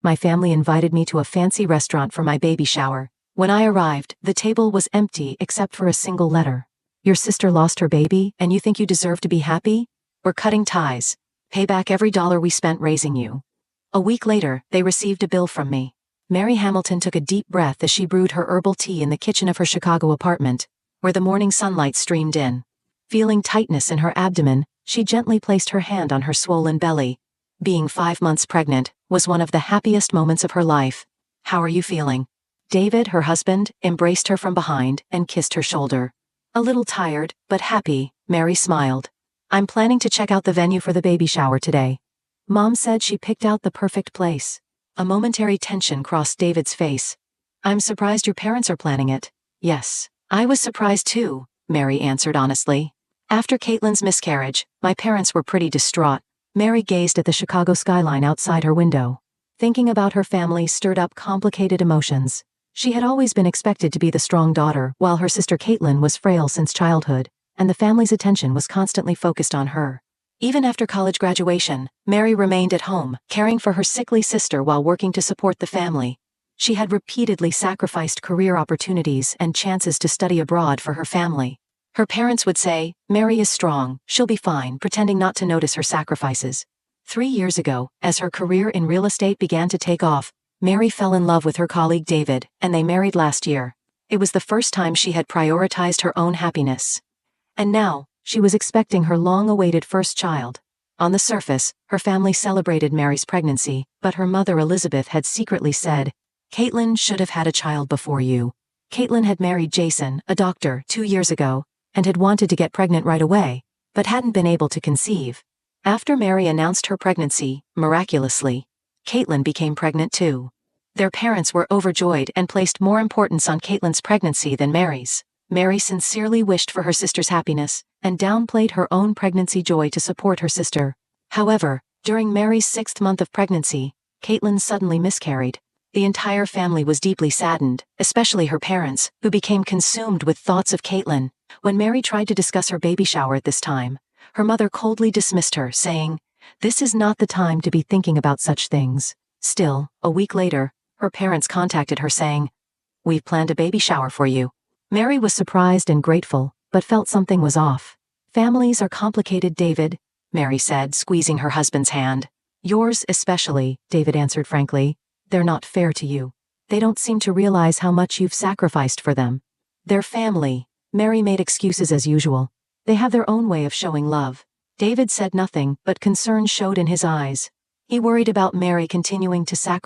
My family invited me to a fancy restaurant for my baby shower. When I arrived, the table was empty except for a single letter. Your sister lost her baby, and you think you deserve to be happy? We're cutting ties. Pay back every dollar we spent raising you. A week later, they received a bill from me. Mary Hamilton took a deep breath as she brewed her herbal tea in the kitchen of her Chicago apartment, where the morning sunlight streamed in. Feeling tightness in her abdomen, she gently placed her hand on her swollen belly. Being 5 months pregnant was one of the happiest moments of her life. How are you feeling? David, her husband, embraced her from behind and kissed her shoulder. A little tired, but happy, Mary smiled. I'm planning to check out the venue for the baby shower today. Mom said she picked out the perfect place. A momentary tension crossed David's face. I'm surprised your parents are planning it. Yes, I was surprised too, Mary answered honestly. After Caitlin's miscarriage, my parents were pretty distraught. Mary gazed at the Chicago skyline outside her window. Thinking about her family stirred up complicated emotions. She had always been expected to be the strong daughter, while her sister Caitlin was frail since childhood, and the family's attention was constantly focused on her. Even after college graduation, Mary remained at home, caring for her sickly sister while working to support the family. She had repeatedly sacrificed career opportunities and chances to study abroad for her family. Her parents would say, "Mary is strong, she'll be fine," pretending not to notice her sacrifices. 3 years ago, as her career in real estate began to take off, Mary fell in love with her colleague David, and they married last year. It was the first time she had prioritized her own happiness. And now, she was expecting her long-awaited first child. On the surface, her family celebrated Mary's pregnancy, but her mother Elizabeth had secretly said, "Caitlin should have had a child before you." Caitlin had married Jason, a doctor, 2 years ago, and had wanted to get pregnant right away, but hadn't been able to conceive. After Mary announced her pregnancy, miraculously, Caitlin became pregnant too. Their parents were overjoyed and placed more importance on Caitlin's pregnancy than Mary's. Mary sincerely wished for her sister's happiness, and downplayed her own pregnancy joy to support her sister. However, during Mary's 6th month of pregnancy, Caitlin suddenly miscarried. The entire family was deeply saddened, especially her parents, who became consumed with thoughts of Caitlin. When Mary tried to discuss her baby shower at this time, her mother coldly dismissed her, saying, "This is not the time to be thinking about such things." Still, a week later, her parents contacted her saying, "We've planned a baby shower for you." Mary was surprised and grateful, but felt something was off. "Families are complicated, David," Mary said, squeezing her husband's hand. "Yours especially," David answered frankly. "They're not fair to you. They don't seem to realize how much you've sacrificed for them." "Their family," Mary made excuses as usual. "They have their own way of showing love." David said nothing, but concern showed in his eyes. He worried about Mary continuing to sacrifice